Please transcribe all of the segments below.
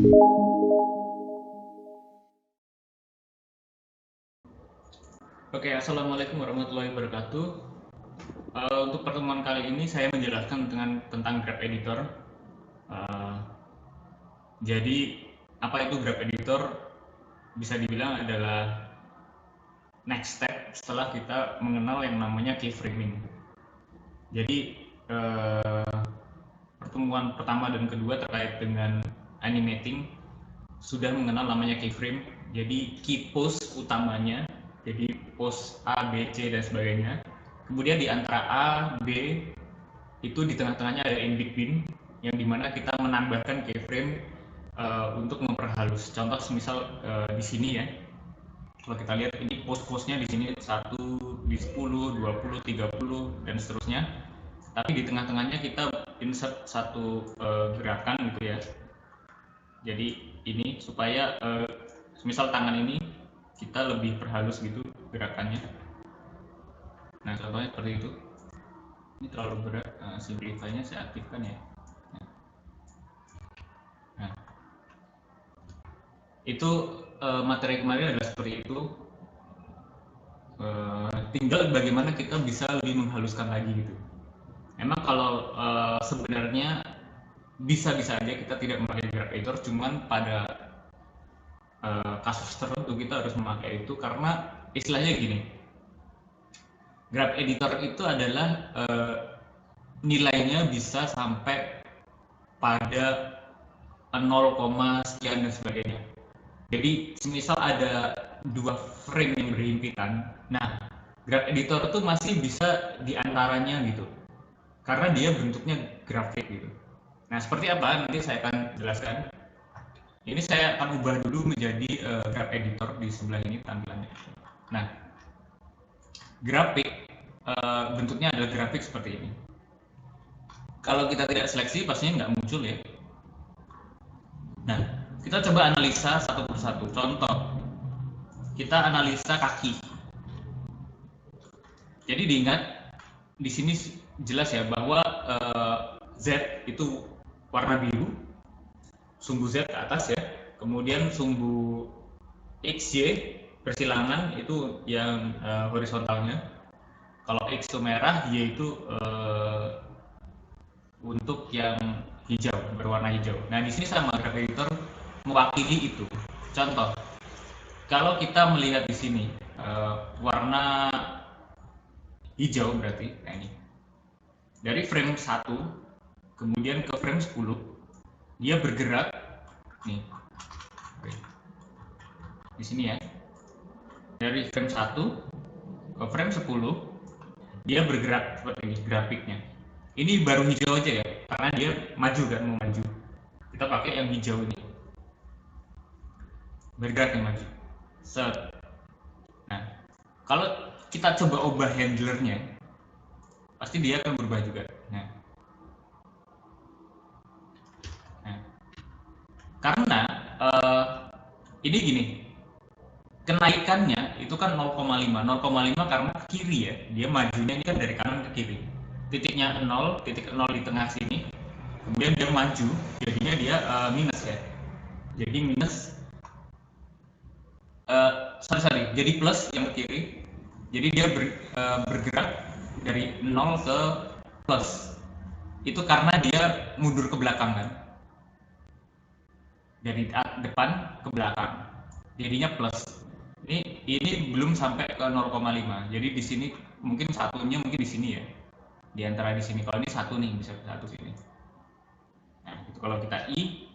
Oke, assalamualaikum warahmatullahi wabarakatuh. Untuk pertemuan kali ini saya menjelaskan tentang Graph Editor. Uh, jadi apa itu Graph Editor? Bisa dibilang adalah next step setelah kita mengenal yang namanya keyframing. Jadi pertemuan pertama dan kedua terkait dengan animating sudah mengenal namanya keyframe. Jadi key pose utamanya, jadi pose A, B, C dan sebagainya. Kemudian di antara A, B itu di tengah-tengahnya ada in between yang dimana kita menambahkan keyframe untuk memperhalus. Contoh misal di sini ya, kalau kita lihat ini pose-posenya di sini 1, di 10, 20, 30 dan seterusnya. Tapi di tengah-tengahnya kita insert satu gerakan gitu ya. Jadi ini supaya misal tangan ini kita lebih perhalus gitu gerakannya. Nah contohnya seperti itu. Ini terlalu berat, simplify-nya saya aktifkan ya. Nah, itu materi kemarin adalah seperti itu. Tinggal bagaimana kita bisa lebih menghaluskan lagi gitu. Emang kalau sebenarnya bisa-bisa aja kita tidak memakai graph editor, cuman pada kasus tertentu kita harus memakai itu karena istilahnya gini, graph editor itu adalah nilainya bisa sampai pada 0, sekian dan sebagainya. Jadi semisal ada dua frame yang berhimpitan, nah graph editor itu masih bisa diantaranya gitu, karena dia bentuknya grafik gitu. Nah seperti apa nanti saya akan jelaskan. Ini saya akan ubah dulu menjadi graph editor di sebelah ini tampilannya. Nah grafik bentuknya adalah grafik seperti ini. Kalau kita tidak seleksi pastinya nggak muncul ya. Nah kita coba analisa satu persatu. Contoh, kita analisa kaki. Jadi diingat di sini jelas ya bahwa Z itu warna biru, sumbu Z ke atas ya, kemudian sumbu XY persilangan itu yang horizontalnya. Kalau X itu merah, Y itu untuk yang hijau, berwarna hijau. Nah di sini sama graph editor mewakili itu. Contoh, kalau kita melihat di sini warna hijau berarti, nah ini dari frame 1 kemudian ke frame 10 dia bergerak nih di sini ya, dari frame 1 ke frame 10 dia bergerak seperti ini grafiknya. Ini baru hijau aja ya, karena dia maju kan, mau maju, kita pakai yang hijau ini, bergerak yang maju set. Nah kalau kita coba ubah handlernya pasti dia akan berubah juga. Nah karena ini gini, kenaikannya itu kan 0,5 karena ke kiri ya, dia majunya ini kan dari kanan ke kiri, titiknya 0, titik 0 di tengah sini, kemudian dia maju, jadinya dia minus ya, jadi minus jadi plus yang ke kiri, jadi dia bergerak dari 0 ke plus, itu karena dia mundur ke belakang kan, dari depan ke belakang, jadinya plus. Ini belum sampai ke 0,5. Jadi di sini mungkin satunya mungkin di sini ya. Di antara di sini. Kalau ini satu nih, bisa satu sini. Nah, itu kalau kita I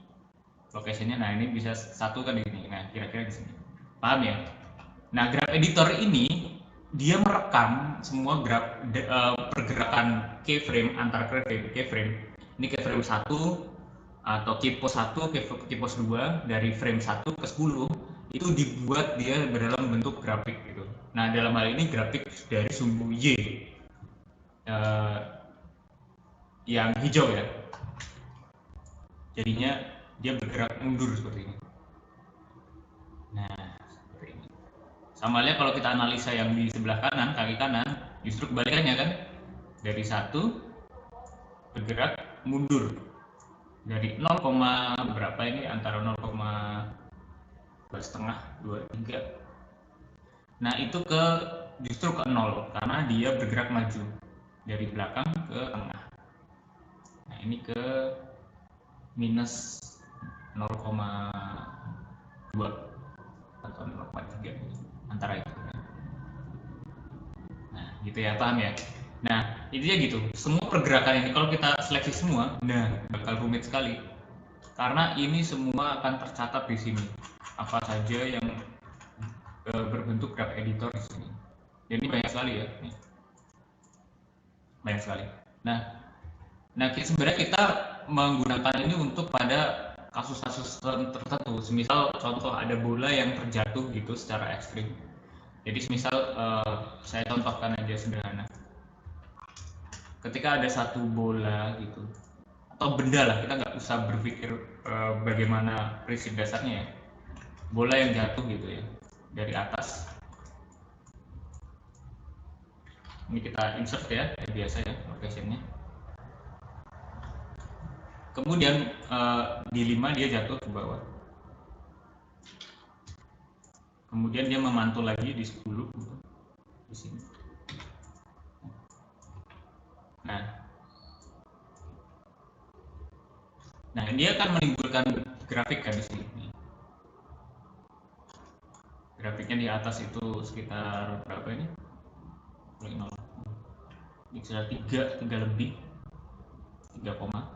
location-nya, nah ini bisa satu kan di sini. Nah, kira-kira di sini. Paham ya? Nah, graph editor ini dia merekam semua pergerakan keyframe antar keyframe. Ini keyframe 1 atau keypose 1, keypose 2 dari frame 1 ke 10 itu dibuat dia dalam bentuk grafik gitu. Nah dalam hal ini grafik dari sumbu Y yang hijau ya, jadinya dia bergerak mundur seperti ini. Nah seperti ini. Sama halnya kalau kita analisa yang di sebelah kanan, kaki kanan, justru kebalikannya kan, dari 1 bergerak mundur. dari 0, berapa ini, antara 0,2,5 23. Nah itu justru ke 0 karena dia bergerak maju dari belakang ke tengah. Nah ini ke minus 0,2 atau 0,3 antara itu. Nah gitu ya, paham ya? Nah intinya gitu, semua pergerakan ini kalau kita seleksi semua, nah bakal rumit sekali karena ini semua akan tercatat di sini apa saja yang berbentuk graph editor di sini. Jadi banyak sekali ya, nih. Banyak sekali. Nah sebenarnya kita menggunakan ini untuk pada kasus-kasus tertentu. Semisal contoh ada bola yang terjatuh gitu secara ekstrim. Jadi semisal saya contohkan aja sederhana. Ketika ada satu bola gitu atau benda lah, kita nggak usah berpikir bagaimana prinsip dasarnya ya. Bola yang jatuh gitu ya dari atas. Ini kita insert ya, kayak biasa ya locationnya. Kemudian di 5 dia jatuh ke bawah. Kemudian dia memantul lagi di 10 gitu, di sini. Nah dia akan menimbulkan grafik kan di sini. Grafiknya di atas itu sekitar berapa ini? 0. Ini sekitar 3 lebih, 3 koma.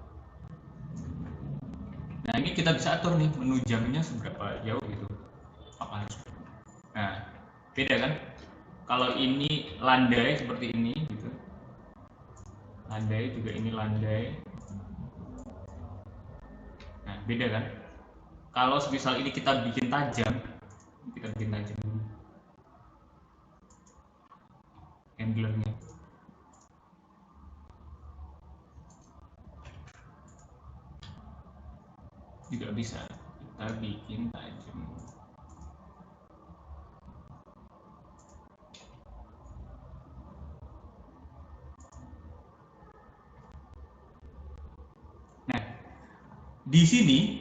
Nah ini kita bisa atur nih menu jamnya seberapa jauh gitu. Apa harus? Nah beda kan? Kalau ini landai seperti ini gitu. Landai juga ini landai. Nah beda kan? Kalau misal ini kita bikin tajam, handlernya. Juga bisa kita bikin tajam. Nah di sini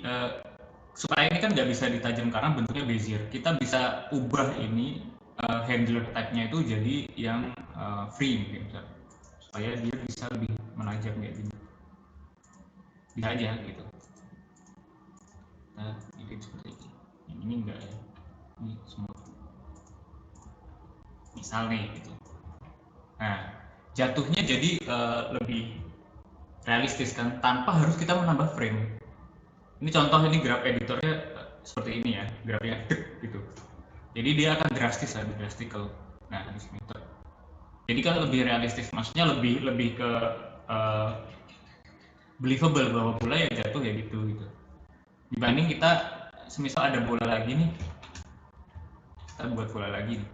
supaya ini kan nggak bisa ditajam karena bentuknya bezier, kita bisa ubah ini handler type-nya itu jadi yang free mungkin, supaya dia bisa lebih menajam kayak gini, bisa aja gitu. Nah ini seperti ini enggak ya, ini semua misal nih gitu. Nah jatuhnya jadi lebih realistis kan, tanpa harus kita menambah frame. Ini contoh, ini graph editornya seperti ini ya, grafnya gitu. Jadi dia akan drastis, lebih drastikal. Nah di sini tuh. Jadi kan lebih realistis, maksudnya lebih ke believable bahwa bola yang jatuh ya gitu. Dibanding kita semisal ada bola lagi nih, kita buat bola lagi nih.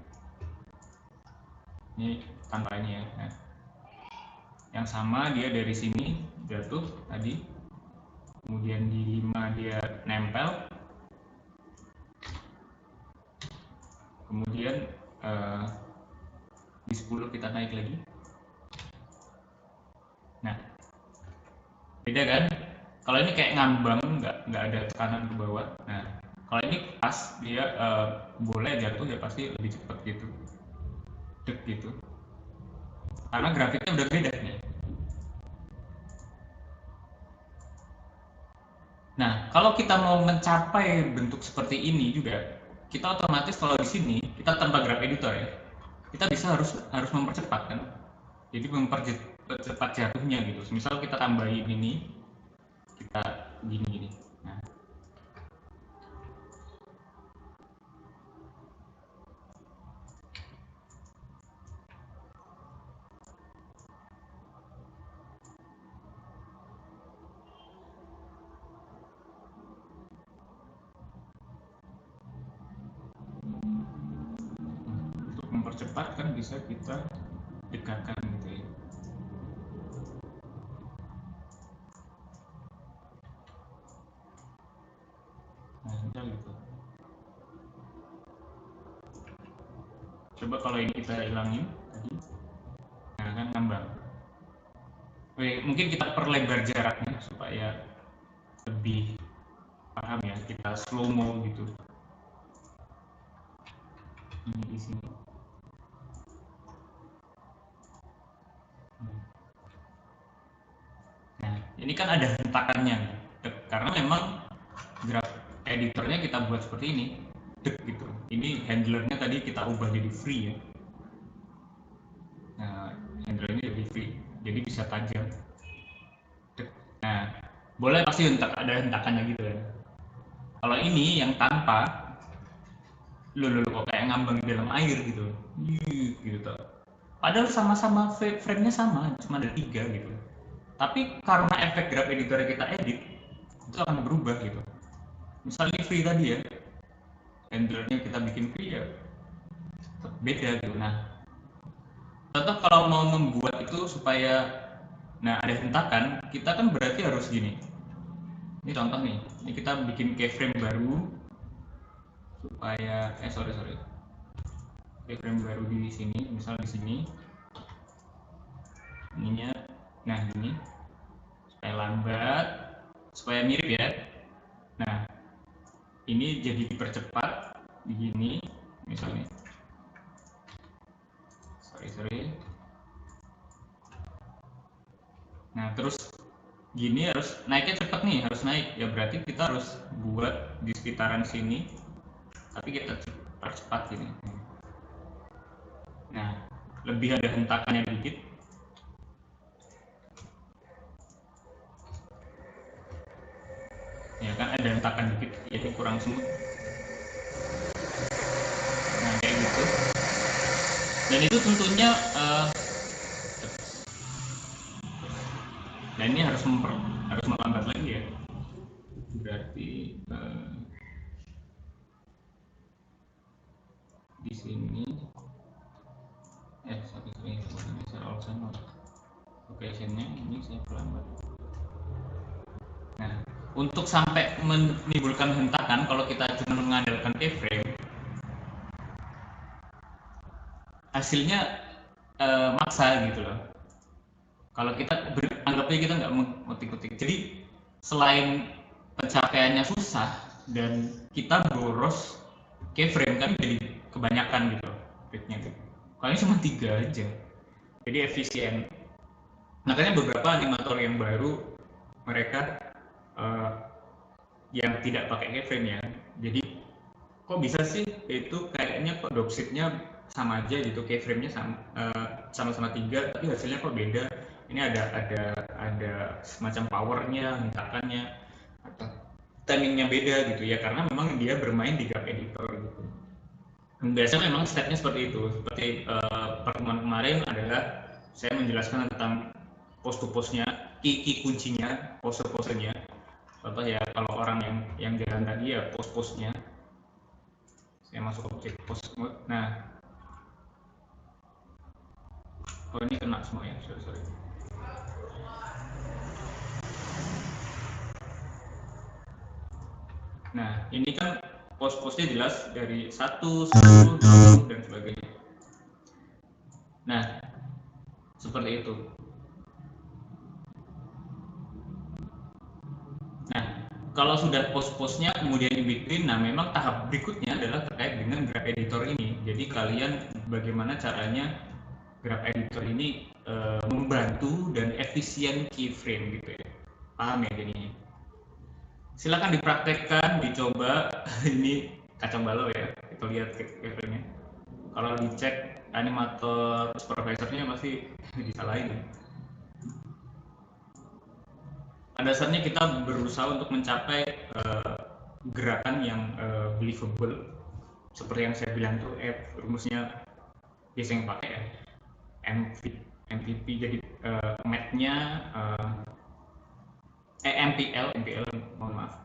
Ini tanpa ini ya. Nah, yang sama dia dari sini jatuh tadi, kemudian di 5 dia nempel, kemudian di 10 kita naik lagi. Nah beda kan, kalau ini kayak ngambang, nggak ada tekanan ke bawah. Nah kalau ini pas, dia bola jatuh ya pasti lebih cepat gitu, dek gitu, karena grafiknya udah beda nih. Nah kalau kita mau mencapai bentuk seperti ini juga, kita otomatis kalau di sini kita tanpa graph editor ya, kita bisa harus mempercepat kan, jadi mempercepat jatuhnya gitu. Misal kita tambahin ini, kita gini. Nah untuk mempercepat kan bisa kita dekatkan gitu ya. Nah gitu. Coba kalau ini kita hilangin tadi, nah kan ngambang. Oke, mungkin kita perlebar jaraknya supaya lebih paham ya, kita slow mo gitu. Ini di sini. Nah, ini kan ada hentakannya karena memang graph editornya kita buat seperti ini, gitu. Ini handlernya tadi kita ubah jadi free ya. Nah, handlernya jadi free, jadi bisa tajam. Nah, boleh pasti ada hentakannya gitu ya. Kalau ini yang tanpa, lu kok kayak ngambang di dalam air gitu, gitu. Padahal sama-sama frame-nya sama, cuma ada 3 gitu. Tapi karena efek graph editor yang kita edit, itu akan berubah gitu. Misalnya free tadi ya, handlernya kita bikin free ya, beda gitu. Nah, contoh kalau mau membuat itu supaya ada hentakan, kita kan berarti harus gini. Ini contoh nih, ini kita bikin keyframe baru supaya sorry keyframe baru di sini, misal di sini ininya, nah ini supaya lambat, supaya mirip ya. Nah, ini jadi dipercepat begini misalnya, sorry. Nah, terus gini harus naiknya cepat nih, harus naik ya, berarti kita harus buat di sekitaran sini tapi kita percepat gini. Nah, lebih ada hentakannya dikit. Ya kan ada hentakan dikit, jadi kurang smooth. Nah, kayak gitu. Dan itu tentunya nah ini harus melambat lagi ya. Berarti di sini sorry share all channel location-nya ini saya perlambat. Nah, untuk sampai menimbulkan hentakan, kalau kita cuma mengandalkan keyframe, hasilnya maksa gitu loh. Kalau kita anggapnya kita nggak ngotik-ngotik, jadi selain pencapaiannya susah dan kita boros keyframe kan jadi kebanyakan gitu bitnya gitu. Kalau ini cuma 3 aja, jadi efisien. Makanya beberapa animator yang baru mereka yang tidak pakai keyframe ya, jadi kok bisa sih itu kayaknya kok dropshipnya sama aja gitu, keyframe-nya sama-sama 3 tapi hasilnya kok beda. Ini ada semacam powernya, hentakannya, atau timingnya beda gitu ya, karena memang dia bermain di graph editor gitu. Dan biasanya memang stepnya seperti itu. Seperti pertemuan kemarin adalah saya menjelaskan tentang post to postnya, key kuncinya, pose-posenya. Contoh ya, kalau orang yang jalan tadi ya post-postnya. Saya masuk objek post mode. Nah, oh ini kena semua ya, sorry. Nah, ini kan post-postnya jelas dari 1, 10, 20 dan sebagainya. Nah, seperti itu. Nah, kalau sudah post-postnya kemudian in between, nah memang tahap berikutnya adalah terkait dengan graph editor ini. Jadi kalian bagaimana caranya graph editor ini membantu dan efisien keyframe gitu ya. Paham ya jadinya? Silakan dipraktekkan, dicoba. Ini kacang balau ya, kita lihat keyframe-nya. Kalau dicek animator supervisornya masih disalahin ya. Pada dasarnya kita berusaha untuk mencapai gerakan yang believable, seperti yang saya bilang tuh rumusnya biasa yang pakai ya, MVP jadi math-nya MPL mohon maaf,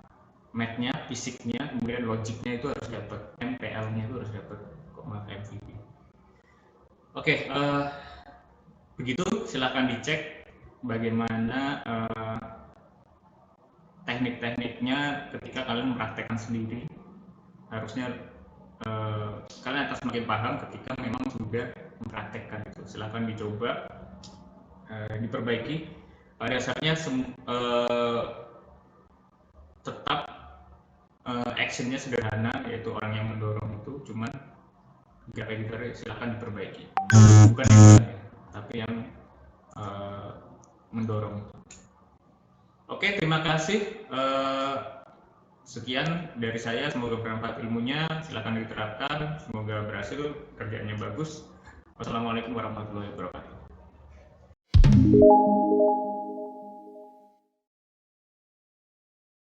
math-nya, fisiknya, kemudian logiknya itu harus dapat, MPL-nya itu harus dapat, kok maaf MVP. Oke, begitu. Silakan dicek bagaimana teknik-tekniknya ketika kalian mempraktekkan sendiri. Harusnya kalian akan semakin paham ketika memang sudah mempraktekkan itu. Silakan dicoba, diperbaiki. Pada dasarnya tetap actionnya sederhana, yaitu orang yang mendorong itu, cuman graph editor silahkan diperbaiki, bukan yang benar, tapi yang mendorong. Oke, terima kasih. Sekian dari saya, semoga bermanfaat ilmunya, silahkan diterapkan, semoga berhasil, kerjanya bagus. Wassalamualaikum warahmatullahi wabarakatuh.